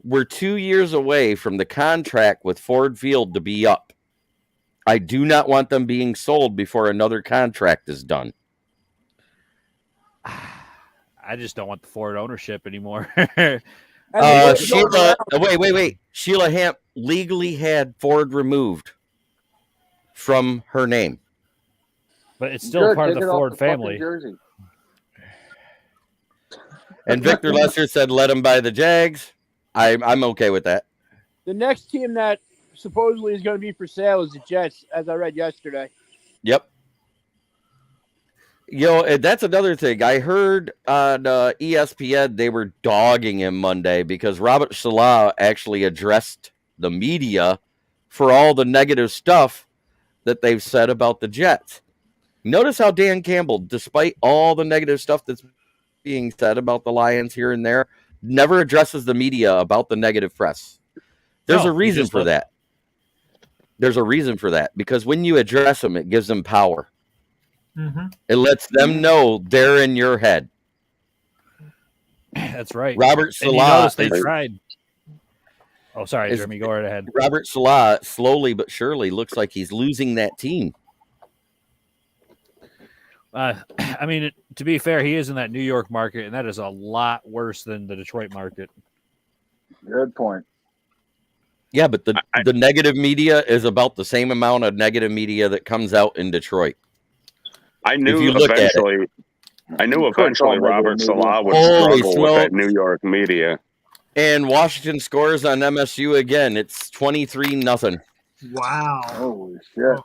We're 2 years away from the contract with Ford Field to be up. I do not want them being sold before another contract is done. I just don't want the Ford ownership anymore. Sheila, wait. Sheila Hamp legally had Ford removed from her name. But it's still Good, part of take the it off Ford the fucking family. jersey. And Victor Lesser said, let him buy the Jags. I'm okay with that. The next team that supposedly is going to be for sale is the Jets, as I read yesterday. Yep. And that's another thing. I heard on ESPN they were dogging him Monday because Robert Salah actually addressed the media for all the negative stuff that they've said about the Jets. Notice how Dan Campbell, despite all the negative stuff that's being said about the Lions here and there, never addresses the media about the negative press. There's a reason for that. There's a reason for that because when you address them, it gives them power. Mm-hmm. It lets them know they're in your head. That's right. Robert Salah. They tried. Oh, sorry, Jeremy. Go right ahead. Robert Salah slowly but surely looks like he's losing that team. I mean, to be fair, he is in that New York market, and that is a lot worse than the Detroit market. Good point. Yeah, but the negative media is about the same amount of negative media that comes out in Detroit. I knew eventually Robert Salah would struggle with that New York media. And Washington scores on MSU again. It's 23-0. Wow. Holy shit.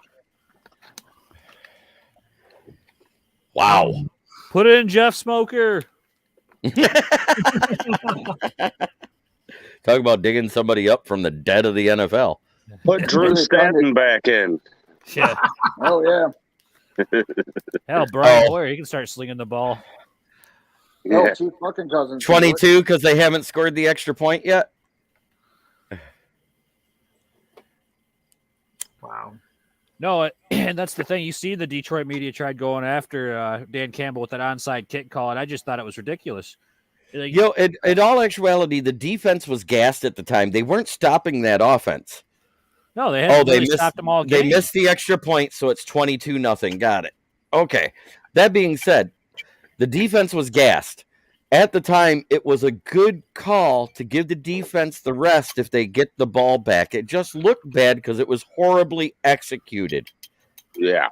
Wow. Put in Jeff Smoker. Talk about digging somebody up from the dead of the NFL. Put Drew Stanton back in. Yeah. Oh, yeah. Hell, Brian Boyer, he can start slinging the ball. Yeah. Yeah. Two fucking cousins. 22 because they haven't scored the extra point yet. Wow. No, and that's the thing. You see the Detroit media tried going after Dan Campbell with that onside kick call, and I just thought it was ridiculous. Like, in all actuality, the defense was gassed at the time. They weren't stopping that offense. No, they hadn't really stopped them all game. They missed the extra point, so it's 22-0. Got it. Okay. That being said, the defense was gassed. At the time, it was a good call to give the defense the rest if they get the ball back. It just looked bad because it was horribly executed. Yeah.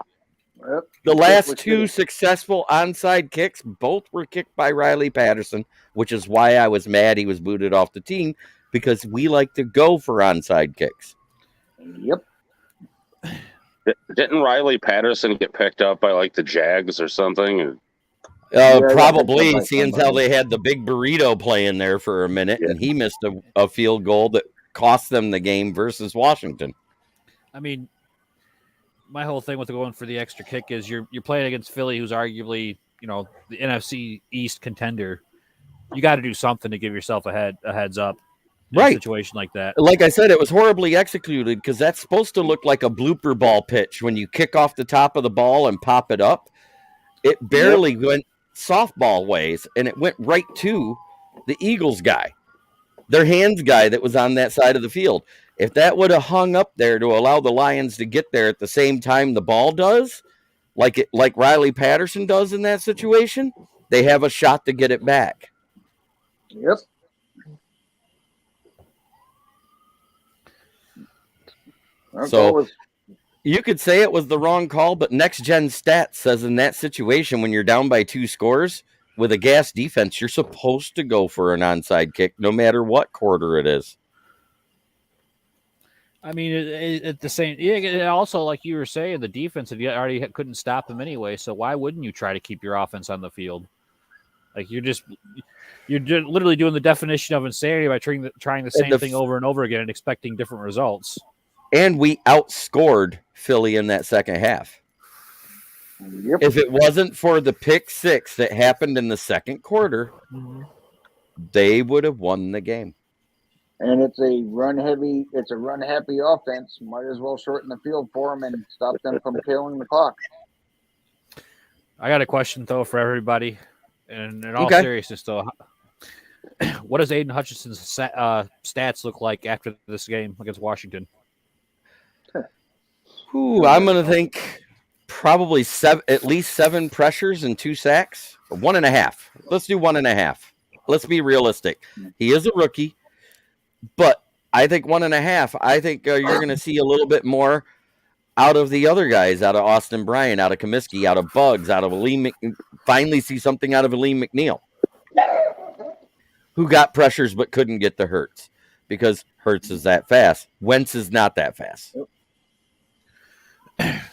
Yep. The last two successful onside kicks, both were kicked by Riley Patterson, which is why I was mad he was booted off the team, because we like to go for onside kicks. Yep. Didn't Riley Patterson get picked up by like the Jags or something? Probably, seeing how they had the big burrito playing there for a minute, and he missed a field goal that cost them the game versus Washington. I mean, my whole thing with going for the extra kick is you're playing against Philly, who's arguably, the NFC East contender. You got to do something to give yourself a heads up in a situation like that. Like I said, it was horribly executed because that's supposed to look like a blooper ball pitch when you kick off the top of the ball and pop it up. It barely went softball ways, and it went right to the Eagles guy, their hands guy that was on that side of the field. If that would have hung up there to allow the Lions to get there at the same time the ball does, like Riley Patterson does in that situation, they have a shot to get it back. Yep. So you could say it was the wrong call, but Next Gen Stats says in that situation, when you're down by 2 scores with a gas defense, you're supposed to go for an onside kick no matter what quarter it is. I mean, at the same, also like you were saying, the defense already couldn't stop them anyway. So why wouldn't you try to keep your offense on the field? Like you're literally doing the definition of insanity by trying the same thing over and over again and expecting different results. And we outscored Philly in that second half. Yep. If it wasn't for the pick 6 that happened in the second quarter, they would have won the game. And it's a run happy offense. Might as well shorten the field for them and stop them from killing the clock. I got a question though for everybody, and in all seriousness though, what does Aiden Hutchinson's stats look like after this game against Washington? I'm going to think probably at least 7 pressures and 2 sacks. Or 1.5. Let's do 1.5. Let's be realistic. He is a rookie, but I think 1.5. I think you're going to see a little bit more out of the other guys, out of Austin Bryant, out of Comiskey, out of Bugs, out of Oline. Finally see something out of Oline McNeil, who got pressures but couldn't get the hurts. because Hurts is that fast. Wentz is not that fast.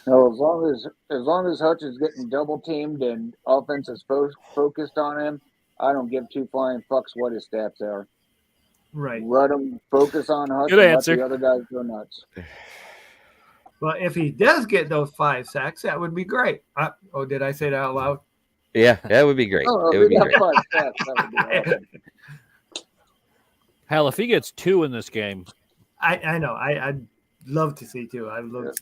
No, as long as Hutch is getting double teamed and offense is focused on him, I don't give two flying fucks what his stats are. Right. Let him focus on Hutch Good and answer. let the other guys go nuts. But if he does get those 5 sacks, that would be great. Did I say that out loud? Yeah, that would be great. Oh, It would be got great. 5 sacks. That would be awesome. Hell, if he gets 2 in this game, I know. I'd love to see 2. I'd love.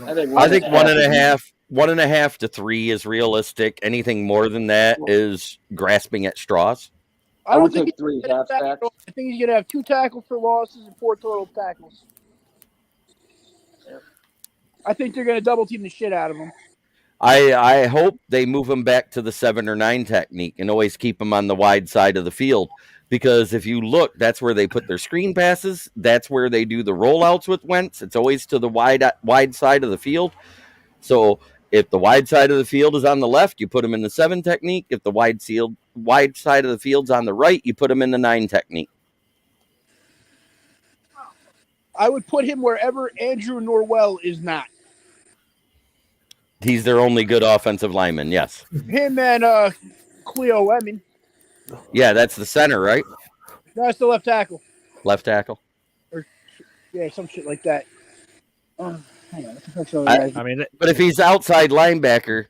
I think I think 1.5 1.5 to 3 is realistic. Anything more than that is grasping at straws. I don't would think take 3 he's gonna half have sacks. I think he's going to have 2 tackles for losses and 4 total tackles. I think they're going to double team the shit out of him. I hope they move him back to the 7 or 9 technique and always keep him on the wide side of the field, because if you look, that's where they put their screen passes. That's where they do the rollouts with Wentz. It's always to the wide side of the field. So if the wide side of the field is on the left, you put him in the 7 technique. If the wide side of the field's on the right, you put him in the 9 technique. I would put him wherever Andrew Norwell is not. He's their only good offensive lineman, yes. Him and Cleo Lemon. Yeah, that's the center, right? That's the left tackle. Left tackle. Yeah, some shit like that. Hang on. But if he's outside linebacker,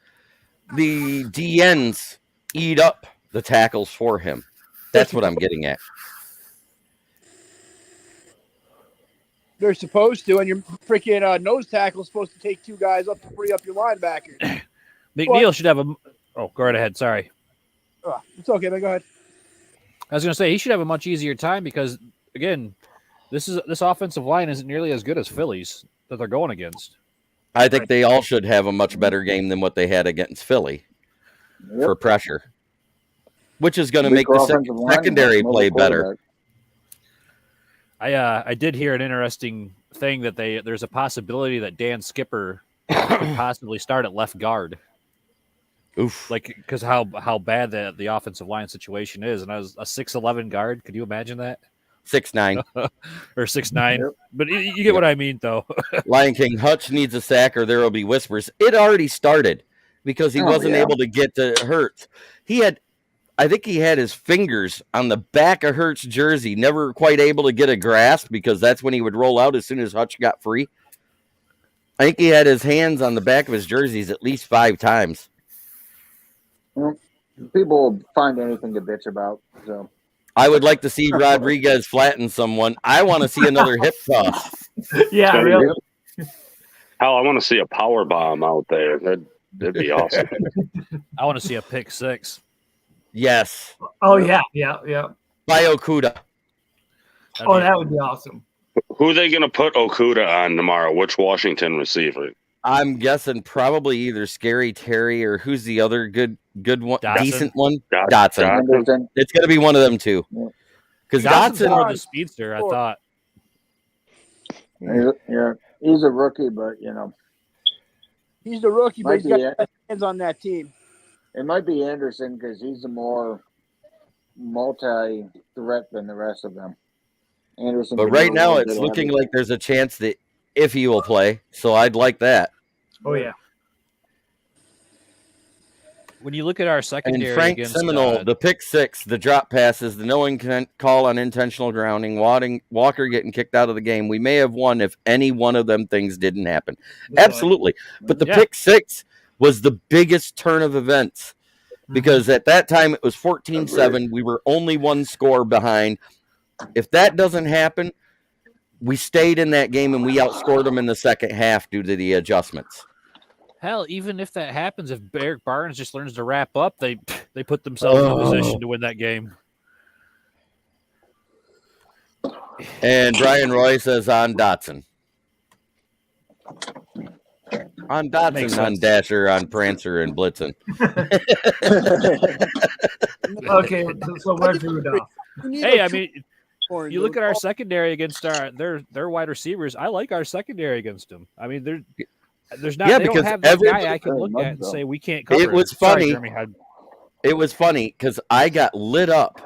the DNs eat up the tackles for him. That's what I'm getting at. They're supposed to, and your freaking nose tackle is supposed to take 2 guys up to free up your linebacker. McNeil should have a. Oh, go right ahead. Sorry. It's okay, man. Go ahead. I was going to say he should have a much easier time because, again, this offensive line isn't nearly as good as Philly's that they're going against. I think they all should have a much better game than what they had against Philly for pressure, which is going to make the secondary play better. I did hear an interesting thing that there's a possibility that Dan Skipper could possibly start at left guard. Oof! Like because how bad the offensive line situation is, and I was a 6'11" guard. Could you imagine that? 6'9" or 6'9". But you get what I mean, though. Lion King Hutch needs a sack, or there will be whispers. It already started because he wasn't able to get to Hurts. I think he had his fingers on the back of Hurts' jersey, never quite able to get a grasp because that's when he would roll out as soon as Hutch got free. I think he had his hands on the back of his jerseys at least 5 times. Well, people will find anything to bitch about. So I would like to see Rodriguez flatten someone. I want to see another hip toss. Yeah, really. Hell, I want to see a power bomb out there. That'd be awesome. I want to see a pick 6. Yes. Oh yeah. By Okuda. That would be awesome. Who are they going to put Okuda on tomorrow? Which Washington receiver? I'm guessing probably either Scary Terry or who's the other good one, Dotson. decent one? Dotson. It's going to be one of them two. Because Dotson's more Dotson, the speedster, I thought. Yeah, he's a rookie, but He's the rookie, but Might he's got be, hands on that team. it might be Anderson because he's a more multi-threat than the rest of them. Anderson, but can right do a now little it's bit of looking everything. like there's a chance that if he will play. So I'd like that. Oh yeah. When you look at our And secondary Frank against Seminole, the pick 6, the drop passes, the no call on intentional grounding, Walker getting kicked out of the game. We may have won if any one of them things didn't happen. Absolutely. But the pick 6 was the biggest turn of events because at that time it was 14-7. We were only 1 score behind. If that doesn't happen, we stayed in that game and we outscored them in the second half due to the adjustments. hell, even if that happens, if Eric Barnes just learns to wrap up, they put themselves in a position to win that game. And Brian Roy says on Dotson. On Dotson, on Dasher, on Prancer, and Blitzen. Okay, so where's Rudolph? Hey, I mean, you look at our secondary against their wide receivers. I like our secondary against them. I mean, there's not. Yeah, they don't because have that guy I can look at and say we can't cover. It was Sorry, funny. Jeremy, It was funny because I got lit up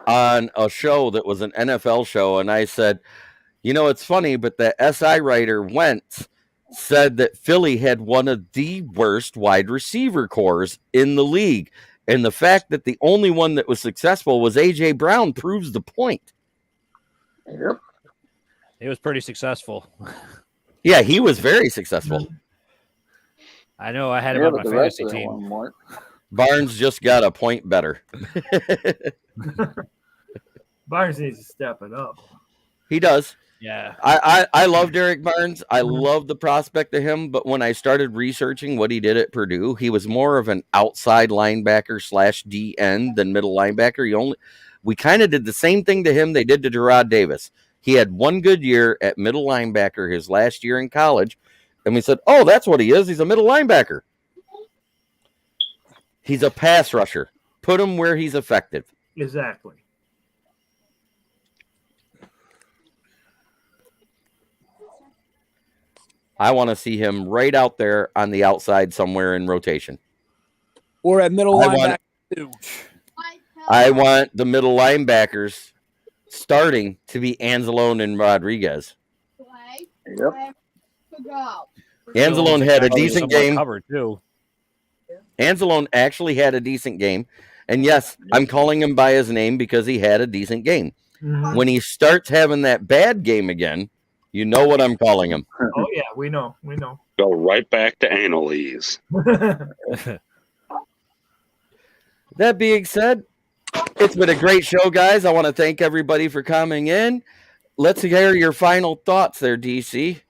on a show that was an NFL show, and I said, you know, it's funny, but the SI writer Wentz said that Philly had one of the worst wide receiver cores in the league. And the fact that the only one that was successful was A.J. Brown proves the point. Yep. He was pretty successful. Yeah, he was very successful. I know I had him on my fantasy team. Barnes just got a point better. Barnes needs to step it up. He does. Yeah. I love Derek Barnes. I love the prospect of him, but when I started researching what he did at Purdue, he was more of an outside linebacker / DN than middle linebacker. We kind of did the same thing to him they did to Gerard Davis. He had one good year at middle linebacker his last year in college, and we said, oh, that's what he is. He's a middle linebacker. He's a pass rusher. Put him where he's effective. Exactly. I want to see him right out there on the outside somewhere in rotation. Or at middle linebacker too. I want the middle linebackers starting to be Anzalone and Rodriguez. Yep. Anzalone had a decent game. Covered too. Anzalone actually had a decent game. And yes, I'm calling him by his name because he had a decent game. Mm-hmm. When he starts having that bad game again, you know what I'm calling him. Oh, yeah, we know. Go right back to Annalise. That being said, it's been a great show, guys. I want to thank everybody for coming in. Let's hear your final thoughts there, DC.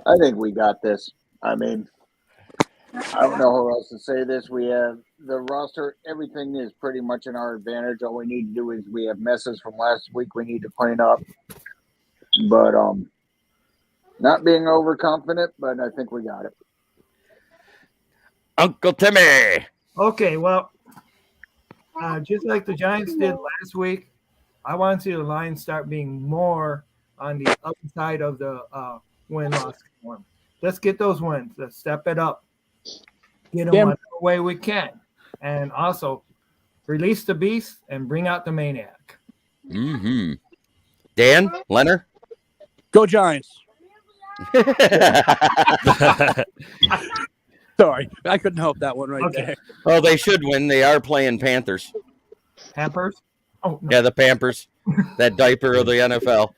I think we got this. I mean, I don't know how else to say this. We have the roster. Everything is pretty much in our advantage. All we need to do is we have messes from last week we need to clean up. But not being overconfident, but I think we got it. Uncle Timmy. Okay, well, just like the Giants did last week, I want to see the Lions start being more on the other side of the win-loss column. Let's get those wins. Let's step it up. Get them whatever way we can. And also, release the beast and bring out the maniac. Mm-hmm. Dan, Leonard? Go Giants. Sorry, I couldn't help that one there. Well, they should win. They are playing Panthers. Pampers? Oh, no. Yeah, the Pampers. That diaper of the NFL.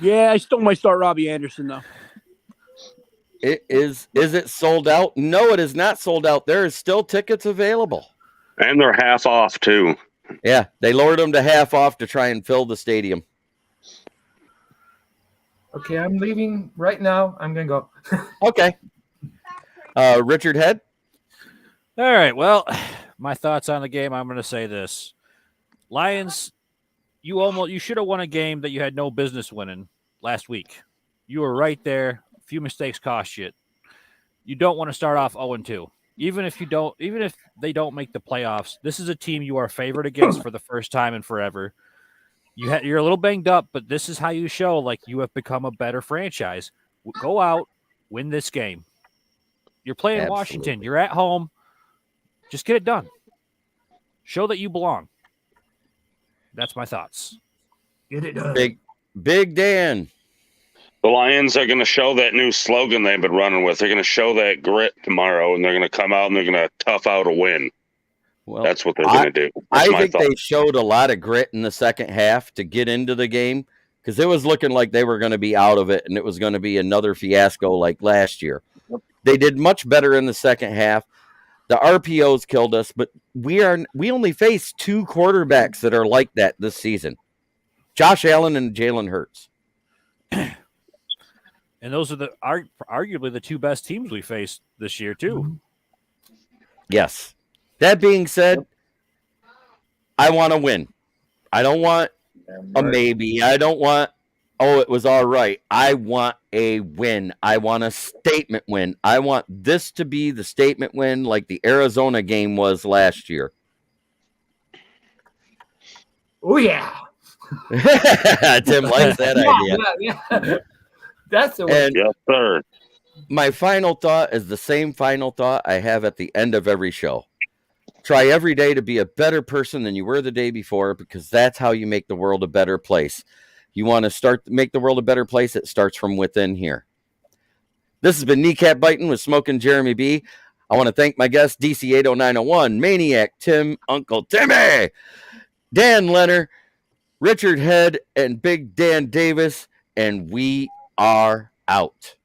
Yeah, I still might start Robbie Anderson, though. Is it sold out? No, it is not sold out. There is still tickets available. And they're half off, too. Yeah, they lowered them to half off to try and fill the stadium. Okay, I'm leaving right now. I'm going to go. Okay. Richard Head? All right, well, my thoughts on the game, I'm going to say this. Lions, you should have won a game that you had no business winning last week. You were right there. A few mistakes cost you. You don't want to start off 0-2. Even if they don't make the playoffs, this is a team you are favored against for the first time in forever. You're a little banged up, but this is how you show like you have become a better franchise. Go out, win this game. You're playing Washington. You're at home. Just get it done. Show that you belong. That's my thoughts. Get it done. Big Dan. The Lions are going to show that new slogan they've been running with. They're going to show that grit tomorrow, and they're going to come out and they're going to tough out a win. Well, that's what they're going to do. I think they showed a lot of grit in the second half to get into the game because it was looking like they were going to be out of it and it was going to be another fiasco like last year. Yep. They did much better in the second half. The RPOs killed us, but we only face two quarterbacks that are like that this season. Josh Allen and Jalen Hurts. And those are arguably the two best teams we faced this year, too. Yes. That being said, I want to win. I don't want a maybe. I don't want, it was all right. I want a win. I want a statement win. I want this to be the statement win like the Arizona game was last year. Oh, yeah. Tim likes that idea. Yeah. That's the way. Yes, sir. My final thought is the same final thought I have at the end of every show. Try every day to be a better person than you were the day before, because that's how you make the world a better place. You want to make the world a better place, it starts from within here. This has been Kneecap Biting with Smokin Jeremy B. I want to thank my guests, DC80901, Maniac Tim, Uncle Timmy, Dan Leonard, Richard Head, and Big Dan Davis, and we are out.